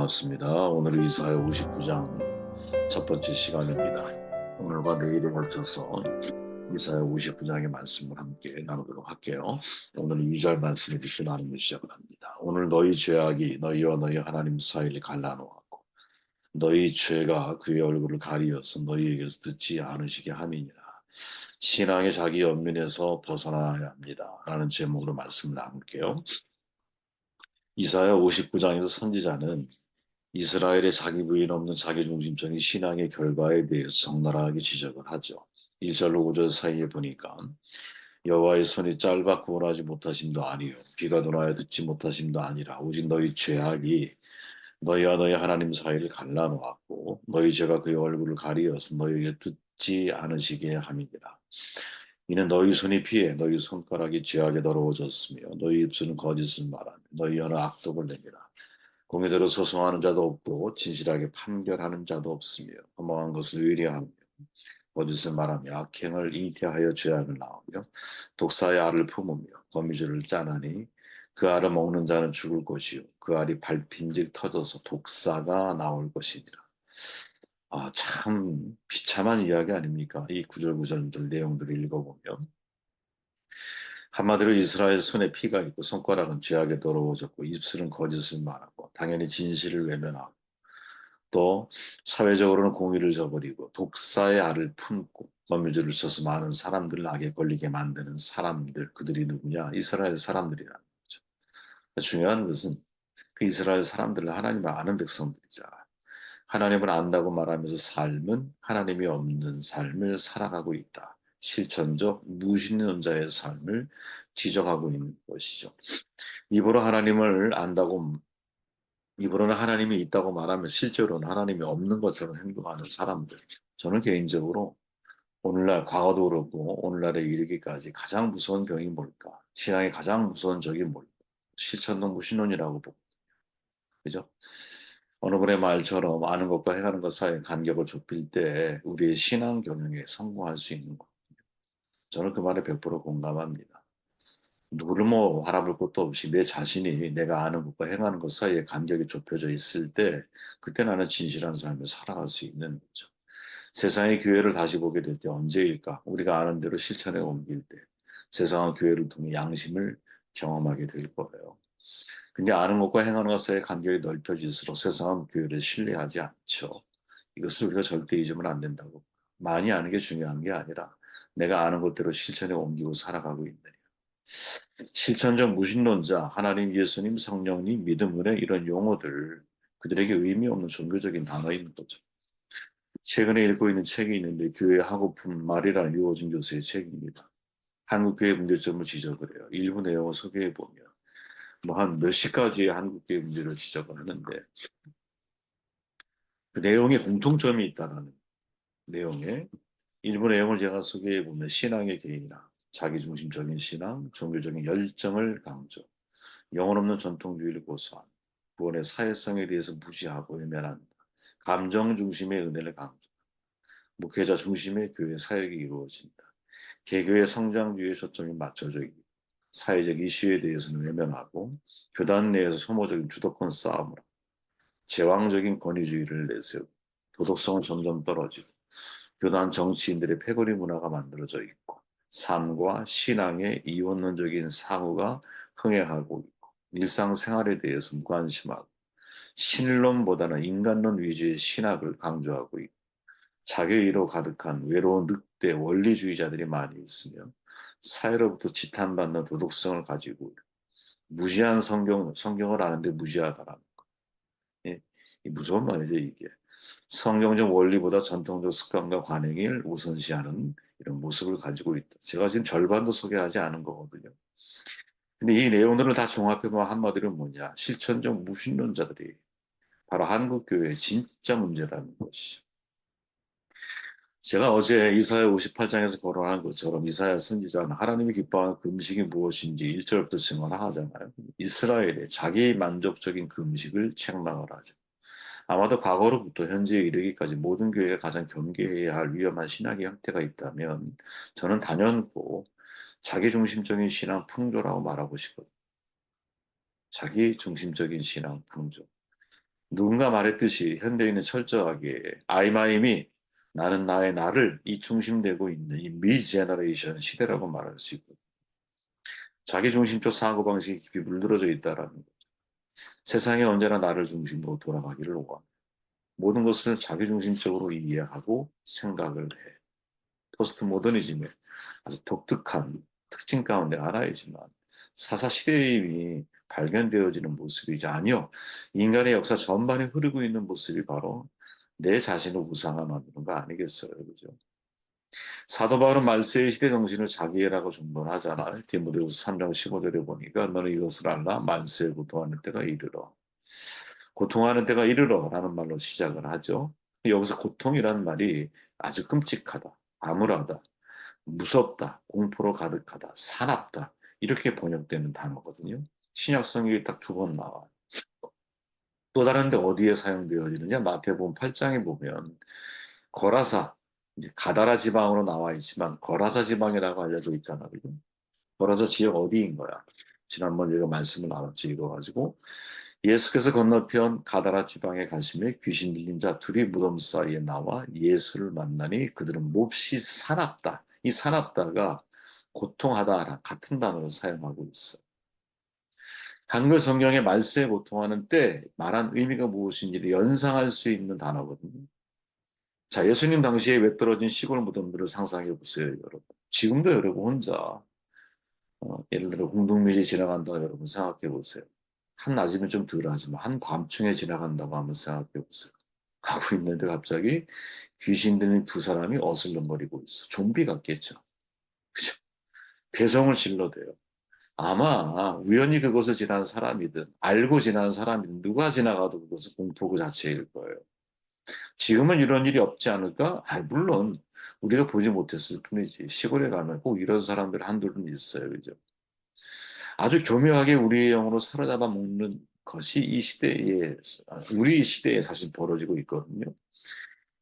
반갑습니다. 오늘은 이사야 59장 첫 번째 시간입니다. 오늘과 내일에 걸쳐서 이사야 59장의 말씀을 함께 나누도록 할게요. 오늘은 2절 말씀을 듣고 나누며 시작을 합니다. 오늘 너희 죄악이 너희와 너희 하나님 사이를 갈라놓았고 너희 죄가 그의 얼굴을 가리어서 너희에게서 듣지 않으시게 함이니라. 신앙의 자기 연민에서 벗어나야 합니다. 라는 제목으로 말씀을 나눌게요. 이사야 59장에서 선지자는 이스라엘의 자기 부인 없는 자기중심적인 신앙의 결과에 대해서 적나라하게 지적을 하죠. 1절로 5절 사이에 보니까 여호와의 손이 짧아 구원하지 못하심도 아니요 비가 돌아야 듣지 못하심도 아니라 오직 너희 죄악이 너희와 너희 하나님 사이를 갈라놓았고 너희 죄가 그의 얼굴을 가리어서 너희에게 듣지 않으시게 함이니라. 이는 너희 손이 피해 너희 손가락이 죄악에 더러워졌으며 너희 입술은 거짓을 말하며 너희 혀는 악독을 내니라. 공의대로 소송하는 자도 없고 진실하게 판결하는 자도 없으며 허망한 것을 의뢰하며 거짓을 말하며 악행을 잉태하여 죄악을 낳으며 독사의 알을 품으며 거미줄을 짜나니 그 알을 먹는 자는 죽을 것이요 그 알이 밟힌즉 터져서 독사가 나올 것이니라. 참 비참한 이야기 아닙니까? 이 구절구절들 내용들을 읽어보면 한마디로 이스라엘 손에 피가 있고 손가락은 죄악에 더러워졌고 입술은 거짓을 말하고 당연히 진실을 외면하고 또 사회적으로는 공의를 저버리고 독사의 알을 품고 거미줄을 쳐서 많은 사람들을 악에 걸리게 만드는 사람들, 그들이 누구냐? 이스라엘 사람들이라는 거죠. 중요한 것은 그 이스라엘 사람들은 하나님을 아는 백성들이자 하나님을 안다고 말하면서 삶은 하나님이 없는 삶을 살아가고 있다. 실천적 무신론자의 삶을 지적하고 있는 것이죠. 입으로 하나님을 안다고 입으로는 하나님이 있다고 말하면 실제로는 하나님이 없는 것처럼 행동하는 사람들. 저는 개인적으로 오늘날 과거도 그렇고 오늘날에 이르기까지 가장 무서운 병이 뭘까? 신앙의 가장 무서운 적이 뭘까? 실천적 무신론이라고 보고 그죠? 어느 분의 말처럼 아는 것과 행하는 것 사이의 간격을 좁힐 때 우리의 신앙 경영에 성공할 수 있는 것. 저는 그 말에 100% 공감합니다. 누구를 바라볼 것도 없이 내 자신이 내가 아는 것과 행하는 것 사이에 간격이 좁혀져 있을 때 그때 나는 진실한 삶을 살아갈 수 있는 거죠. 세상의 교회를 다시 보게 될 때 언제일까? 우리가 아는 대로 실천에 옮길 때 세상은 교회를 통해 양심을 경험하게 될 거예요. 근데 아는 것과 행하는 것 사이의 간격이 넓혀질수록 세상은 교회를 신뢰하지 않죠. 이것을 우리가 절대 잊으면 안 된다고. 많이 아는 게 중요한 게 아니라 내가 아는 것대로 실천에 옮기고 살아가고 있느냐. 실천적 무신론자, 하나님, 예수님, 성령님, 믿음, 은혜 이런 용어들 그들에게 의미 없는 종교적인 단어인 거죠. 최근에 읽고 있는 책이 있는데 교회 하고픈 말이라는 유호진 교수의 책입니다. 한국교회 문제점을 지적을 해요. 일부 내용을 소개해 보면 뭐 한 몇 시까지의 한국교회 문제를 지적을 하는데 그 내용에 공통점이 있다는 내용에 일부 내용을 제가 소개해 보면 신앙의 개인이나 자기중심적인 신앙, 종교적인 열정을 강조, 영혼 없는 전통주의를 고수한, 구원의 사회성에 대해서 무시하고 외면한다. 감정 중심의 은혜를 강조, 목회자 중심의 교회 사역이 이루어진다. 개교의 성장주의에 초점이 맞춰져 있고 사회적 이슈에 대해서는 외면하고 교단 내에서 소모적인 주도권 싸움을 하고 제왕적인 권위주의를 내세우고 도덕성은 점점 떨어지고 교단 정치인들의 패거리 문화가 만들어져 있고 삶과 신앙의 이원론적인 사고가 흥행하고 있고 일상생활에 대해서 무관심하고 신론보다는 인간론 위주의 신학을 강조하고 있고 자기의로 가득한 외로운 늑대 원리주의자들이 많이 있으며 사회로부터 지탄받는 도덕성을 가지고 무지한 성경을 아는데 무지하다라는 거. 예, 이 무서운 말이죠, 이게. 성경적 원리보다 전통적 습관과 관행을 우선시하는 이런 모습을 가지고 있다. 제가 지금 절반도 소개하지 않은 거거든요. 근데 이 내용들을 다 종합해보면 한마디로 뭐냐. 실천적 무신론자들이 바로 한국교회의 진짜 문제라는 것이죠. 제가 어제 이사야 58장에서 거론한 것처럼 이사야 선지자는 하나님이 기뻐하는 금식이 무엇인지 1절부터 증언하잖아요. 이스라엘의 자기 만족적인 금식을 책망을 하죠. 아마도 과거로부터 현재에 이르기까지 모든 교회가 가장 경계해야 할 위험한 신학의 형태가 있다면 저는 단연코 자기중심적인 신앙 풍조라고 말하고 싶거든요. 자기중심적인 신앙 풍조. 누군가 말했듯이 현대인은 철저하게 아이마이미 나는 나의 나를 이 중심되고 있는 이 미제너레이션 시대라고 말할 수 있고 자기중심적 사고방식이 깊이 물들어져 있다라는 거. 세상이 언제나 나를 중심으로 돌아가기를 원해. 모든 것을 자기중심적으로 이해하고 생각을 해. 포스트 모더니즘의 아주 독특한 특징 가운데 하나이지만 사사 시대임이 발견되어지는 모습이지 아니요. 인간의 역사 전반에 흐르고 있는 모습이 바로 내 자신을 우상화 만드는 거 아니겠어요. 그죠? 사도 바울은 말세의 시대 정신을 자기애라고 존론하잖아요. 디모데후서 3장 15절에 보니까 너는 이것을 알라 말세에 고통하는 때가 이르러 고통하는 때가 이르러라는 말로 시작을 하죠. 여기서 고통이라는 말이 아주 끔찍하다, 암울하다, 무섭다, 공포로 가득하다, 사납다 이렇게 번역되는 단어거든요. 신약 성경에 딱 두 번 나와요. 또 다른데 어디에 사용되어지느냐? 마태복음 8장에 보면 거라사, 이제 가다라 지방으로 나와 있지만 거라사 지방이라고 알려져 있잖아요. 그죠? 거라사 지역 어디인 거야? 지난번 우리가 말씀을 나눴지 이거 가지고 예수께서 건너편 가다라 지방에 가심에 귀신 들린 자 둘이 무덤 사이에 나와 예수를 만나니 그들은 몹시 사납다. 이 사납다가 고통하다랑 같은 단어를 사용하고 있어. 한글 성경의 말세에 고통하는 때 말한 의미가 무엇인지를 연상할 수 있는 단어거든요. 자, 예수님 당시에 외떨어진 시골 무덤들을 상상해 보세요, 여러분. 지금도 여러분 혼자 예를 들어 공동묘지 지나간다고 여러분 생각해 보세요. 한낮이면 좀 덜하지만 한밤중에 지나간다고 한번 생각해 보세요. 가고 있는데 갑자기 귀신 들린 두 사람이 어슬렁거리고 있어. 좀비 같겠죠. 그죠? 괴성을 질러대요. 아마 우연히 그곳을 지난 사람이든 알고 지난 사람이든 누가 지나가도 그것은 공포 그 자체일 거예요. 지금은 이런 일이 없지 않을까? 아, 물론 우리가 보지 못했을 뿐이지. 시골에 가면 꼭 이런 사람들 한둘은 있어요. 그죠? 아주 교묘하게 우리의 영으로 사로잡아 먹는 것이 이 시대에, 우리 시대에 사실 벌어지고 있거든요.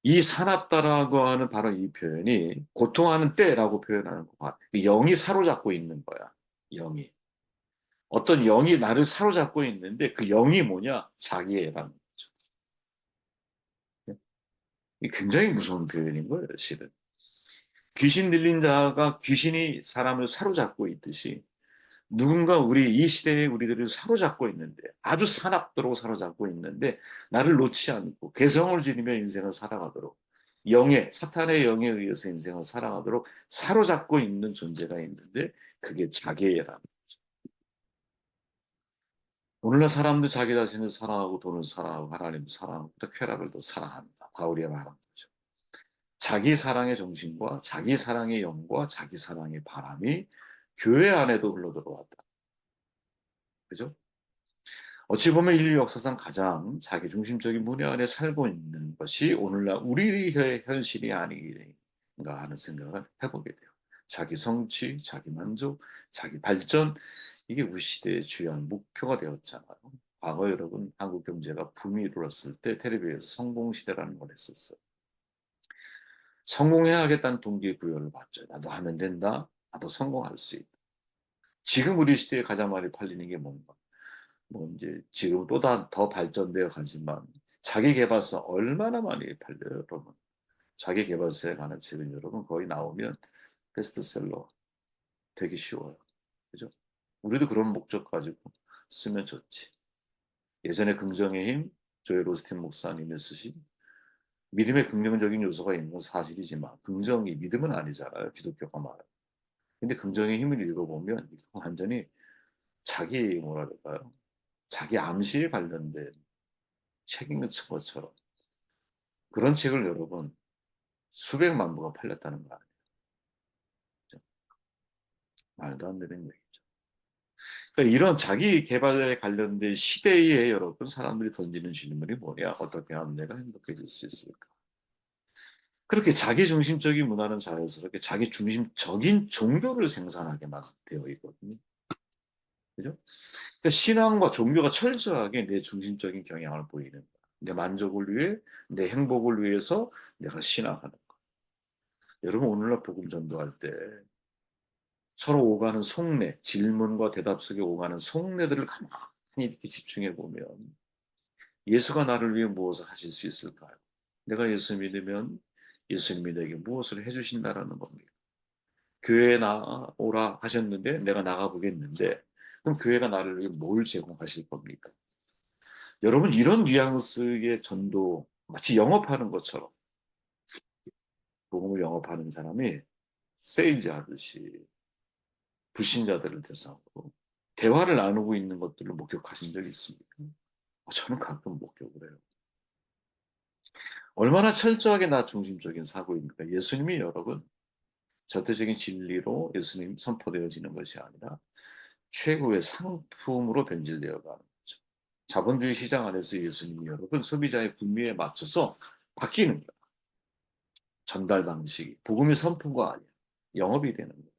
이 사납다라고 하는 바로 이 표현이 고통하는 때라고 표현하는 거야. 영이 사로잡고 있는 거야. 영이. 어떤 영이 나를 사로잡고 있는데 그 영이 뭐냐? 자기애라는 거죠. 이 굉장히 무서운 표현인 거예요, 실은. 귀신 들린 자가 귀신이 사람을 사로잡고 있듯이 누군가 우리 이 시대에 우리들을 사로잡고 있는데 아주 사납도록 사로잡고 있는데 나를 놓지 않고 개성을 지니며 인생을 살아가도록 영에 사탄의 영에 의해서 인생을 살아가도록 사로잡고 있는 존재가 있는데 그게 자기애라는 거죠. 오늘날 사람들 자기 자신을 사랑하고 돈을 사랑하고 하나님을 사랑하고 또 쾌락을 더 사랑합니다. 바울이 말한 거죠. 자기 사랑의 정신과 자기 사랑의 영과 자기 사랑의 바람이 교회 안에도 흘러들어왔다. 그죠? 어찌 보면 인류 역사상 가장 자기중심적인 문화 안에 살고 있는 것이 오늘날 우리의 현실이 아닌가 하는 생각을 해보게 돼요. 자기 성취, 자기 만족, 자기 발전, 이게 우리 시대의 주요한 목표가 되었잖아요. 과거 여러분 한국 경제가 붐이 일어났을 때 텔레비에서 성공시대라는 걸 했었어요. 성공해야겠다는 동기부여를 받죠. 나도 하면 된다. 나도 성공할 수 있다. 지금 우리 시대에 가장 많이 팔리는 게 뭔가? 뭐 이제 지금 또 더 발전되어 가지만 자기 계발서 얼마나 많이 팔려요, 여러분. 자기 계발서에 관한 책은 여러분 거의 나오면 베스트셀러 되기 쉬워요. 그죠? 우리도 그런 목적 가지고 쓰면 좋지. 예전에 긍정의 힘, 조엘 오스틴 목사님이 쓰신 믿음의 긍정적인 요소가 있는 건 사실이지만 긍정이 믿음은 아니잖아요. 기독교가 말해요. 근데 긍정의 힘을 읽어보면 완전히 자기 뭐라 그럴까요? 자기 암시에 관련된 책인 것처럼 그런 책을 여러분 수백만 부가 팔렸다는 거 아니에요. 말도 안 되는 얘기죠. 그러니까 이런 자기 개발에 관련된 시대에 여러분 사람들이 던지는 질문이 뭐냐? 어떻게 하면 내가 행복해질 수 있을까? 그렇게 자기중심적인 문화는 자연스럽게 자기중심적인 종교를 생산하게만 되어 있거든요. 그죠? 그러니까 신앙과 종교가 철저하게 내 중심적인 경향을 보이는 거야. 내 만족을 위해, 내 행복을 위해서 내가 신앙하는 거. 여러분 오늘날 복음 전도할 때 서로 오가는 속내, 질문과 대답 속에 오가는 속내들을 가만히 이렇게 집중해 보면 예수가 나를 위해 무엇을 하실 수 있을까요? 내가 예수 믿으면 예수님이 내게 무엇을 해주신다라는 겁니다. 교회에 나오라 하셨는데 내가 나가보겠는데 그럼 교회가 나를 위해 뭘 제공하실 겁니까? 여러분 이런 뉘앙스의 전도 마치 영업하는 것처럼 복음을 영업하는 사람이 세일즈 하듯이 불신자들을 대상으로 대화를 나누고 있는 것들을 목격하신 적이 있습니까? 저는 가끔 목격을 해요. 얼마나 철저하게 나 중심적인 사고입니까? 예수님이 여러분 절대적인 진리로 예수님 선포되어지는 것이 아니라 최고의 상품으로 변질되어 가는 거죠. 자본주의 시장 안에서 예수님이 여러분 소비자의 구미에 맞춰서 바뀌는 거예요. 전달 방식이 복음의 선포가 아니에요. 영업이 되는 거예요.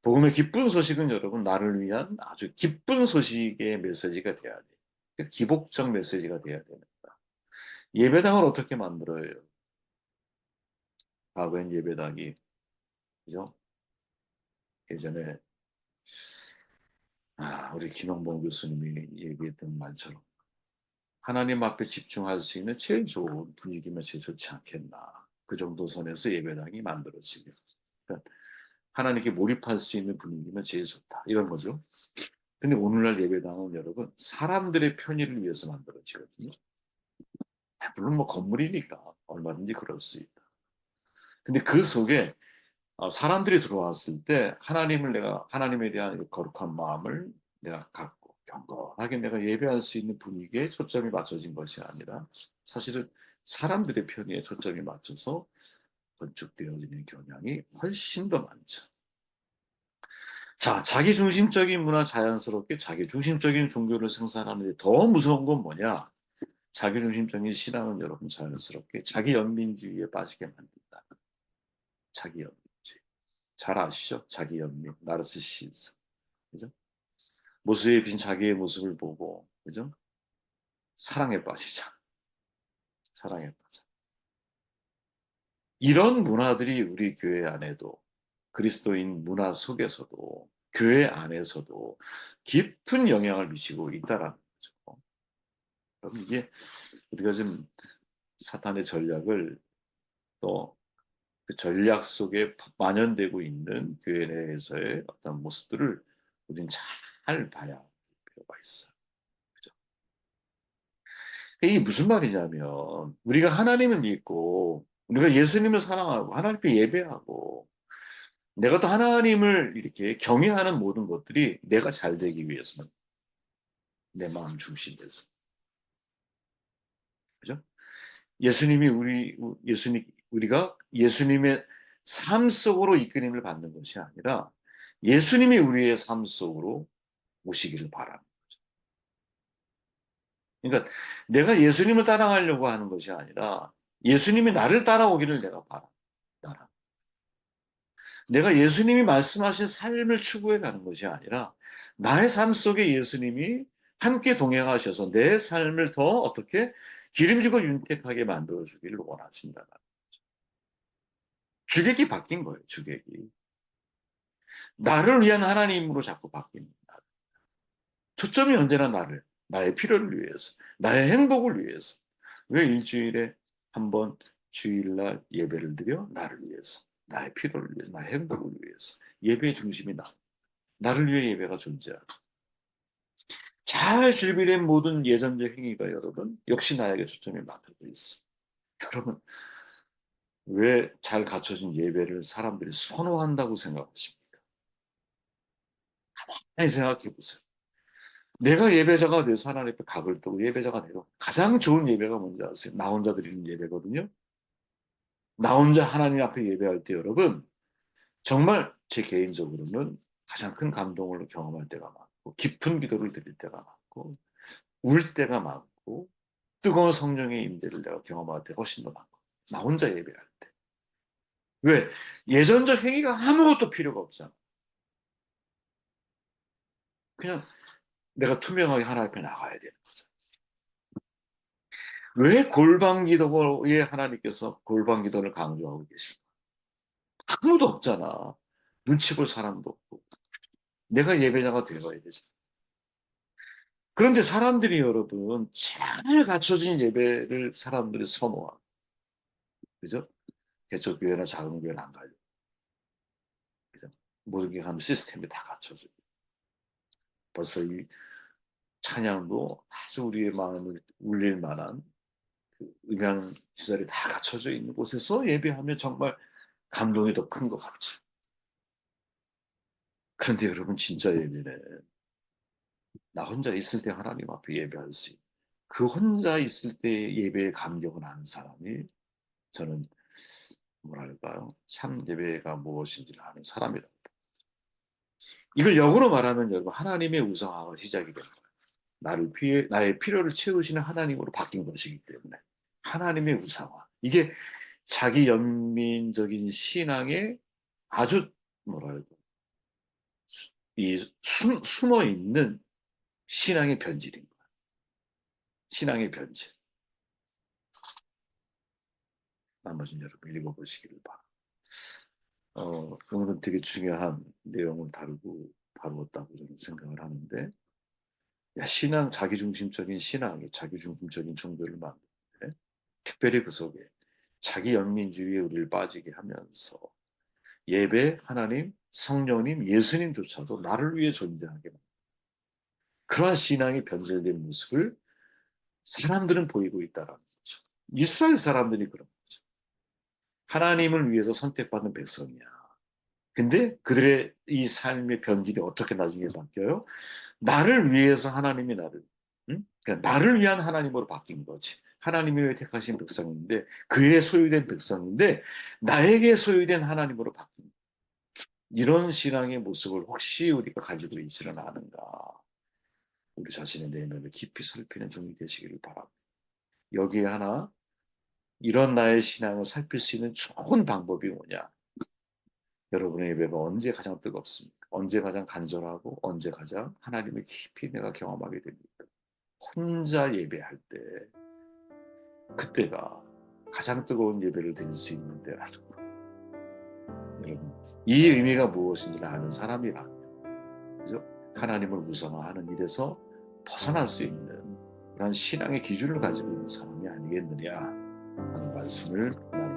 복음의 기쁜 소식은 여러분 나를 위한 아주 기쁜 소식의 메시지가 돼야 돼요. 기복적 메시지가 돼야 됩니다. 예배당을 어떻게 만들어요? 과거엔 예배당이 그죠? 예전에 우리 김영봉 교수님이 얘기했던 말처럼 하나님 앞에 집중할 수 있는 제일 좋은 분위기면 제일 좋지 않겠나. 그 정도 선에서 예배당이 만들어지면. 그러니까 하나님께 몰입할 수 있는 분위기면 제일 좋다. 이런 거죠. 근데 오늘날 예배당은 여러분 사람들의 편의를 위해서 만들어지거든요. 물론 뭐 건물이니까 얼마든지 그럴 수 있다. 근데 그 속에 사람들이 들어왔을 때 내가 하나님에 대한 거룩한 마음을 내가 갖고 경건하게 내가 예배할 수 있는 분위기에 초점이 맞춰진 것이 아니라 사실은 사람들의 편의에 초점이 맞춰서 건축되어지는 경향이 훨씬 더 많죠. 자, 자기중심적인 문화 자연스럽게 자기중심적인 종교를 생산하는데 더 무서운 건 뭐냐? 자기중심적인 신앙은 여러분 자연스럽게 자기연민주의에 빠지게 만든다. 자기연민주의. 잘 아시죠? 자기연민, 나르시시즘. 그죠? 모습에 빈 자기의 모습을 보고, 그죠? 사랑에 빠지자. 사랑에 빠져. 이런 문화들이 우리 교회 안에도 그리스도인 문화 속에서도 교회 안에서도 깊은 영향을 미치고 있다라는 거죠. 그럼 이게 우리가 지금 사탄의 전략을 또 그 전략 속에 만연되고 있는 교회 내에서의 어떤 모습들을 우리는 잘 봐야 할 필요가 있어요. 그죠? 이게 무슨 말이냐면 우리가 하나님을 믿고 우리가 예수님을 사랑하고 하나님께 예배하고 내가 또 하나님을 이렇게 경외하는 모든 것들이 내가 잘 되기 위해서는 내 마음 중심에서 그죠? 우리가 예수님의 삶 속으로 이끌림을 받는 것이 아니라 예수님이 우리의 삶 속으로 오시기를 바라는 거죠. 그러니까 내가 예수님을 따라가려고 하는 것이 아니라 예수님이 나를 따라오기를 내가 바란다. 내가 예수님이 말씀하신 삶을 추구해 가는 것이 아니라 나의 삶 속에 예수님이 함께 동행하셔서 내 삶을 더 어떻게 기름지고 윤택하게 만들어 주기를 원하신다. 주객이 바뀐 거예요, 주객이. 나를 위한 하나님으로 자꾸 바뀝니다. 초점이 언제나 나의 필요를 위해서, 나의 행복을 위해서. 왜 일주일에 한 번 주일날 예배를 드려? 나를 위해서, 나의 필요를 위해서, 나의 행복을 위해서. 예배의 중심이 나를 위해 예배가 존재하고. 잘 준비된 모든 예전적 행위가 여러분, 역시 나에게 초점이 맞춰져 있어. 여러분, 왜 잘 갖춰진 예배를 사람들이 선호한다고 생각하십니까? 가만히 생각해 보세요. 내가 예배자가 돼서 하나님 앞에 각을 뜨고 예배자가 되고 가장 좋은 예배가 뭔지 아세요? 나 혼자 드리는 예배거든요. 나 혼자 하나님 앞에 예배할 때 여러분 정말 제 개인적으로는 가장 큰 감동을 경험할 때가 많고 깊은 기도를 드릴 때가 많고 울 때가 많고 뜨거운 성령의 임재를 내가 경험할 때가 훨씬 더 많고 나 혼자 예배할 때. 왜? 예전적 행위가 아무것도 필요가 없잖아. 그냥 내가 투명하게 하나님 앞에 나가야 되는 거잖아. 왜 골방 기도에 하나님께서 골방 기도를 강조하고 계실까? 아무도 없잖아. 눈치 볼 사람도 없고. 내가 예배자가 되어야 되지. 그런데 사람들이 여러분 잘 갖춰진 예배를 사람들이 선호하고, 그죠? 개척교회나 작은 교회는 안 가요. 그죠? 모든 게 하는 시스템이 다 갖춰져. 벌써 이 찬양도 아주 우리의 마음을 울릴 만한 그 음향 시설이 다 갖춰져 있는 곳에서 예배하면 정말 감동이 더 큰 것 같죠. 그런데 여러분 진짜 예배는 나 혼자 있을 때 하나님 앞에 예배할 수 있는, 그 혼자 있을 때 예배의 감격을 아는 사람이 저는 뭐랄까요? 참 예배가 무엇인지를 아는 사람이다. 이걸 역으로 말하면 여러분 하나님의 우상화가 시작이 됩니다. 나의 필요를 채우시는 하나님으로 바뀐 것이기 때문에 하나님의 우상화. 이게 자기 연민적인 신앙의 아주 뭐랄까 숨어 있는 신앙의 변질인 거야. 신앙의 변질. 나머지는 여러분 읽어보시기를 바랍니다. 오늘은 되게 중요한 내용을 다루었다고 저는 생각을 하는데, 야, 자기중심적인 신앙이 자기중심적인 종교를 만드는데, 특별히 그 속에 자기 연민주의에 우리를 빠지게 하면서 예배, 하나님, 성령님, 예수님조차도 나를 위해 존재하게 만든 그러한 신앙이 변질된 모습을 사람들은 보이고 있다는 거죠. 이스라엘 사람들이 그런 거죠. 하나님을 위해서 선택받은 백성이야. 근데 그들의 이 삶의 변질이 어떻게 나중에 바뀌어요? 나를 위해서 하나님이 응? 그러니까 나를 위한 하나님으로 바뀐 거지. 하나님이 왜 택하신 백성인데, 그의 소유된 백성인데, 나에게 소유된 하나님으로 바뀐 거야. 이런 신앙의 모습을 혹시 우리가 가지고 있지는 않은가. 우리 자신의 내면을 깊이 살피는 종이 되시기를 바랍니다. 여기에 하나, 이런 나의 신앙을 살필 수 있는 좋은 방법이 뭐냐? 여러분의 예배가 언제 가장 뜨겁습니까? 언제 가장 간절하고 언제 가장 하나님을 깊이 내가 경험하게 됩니까? 혼자 예배할 때, 그때가 가장 뜨거운 예배를 드릴 수 있는 때라는 거. 여러분, 이 의미가 무엇인지를 아는 사람이라면, 그죠? 하나님을 우상화하는 일에서 벗어날 수 있는 그런 신앙의 기준을 가지고 있는 사람이 아니겠느냐 하는 말씀을 나누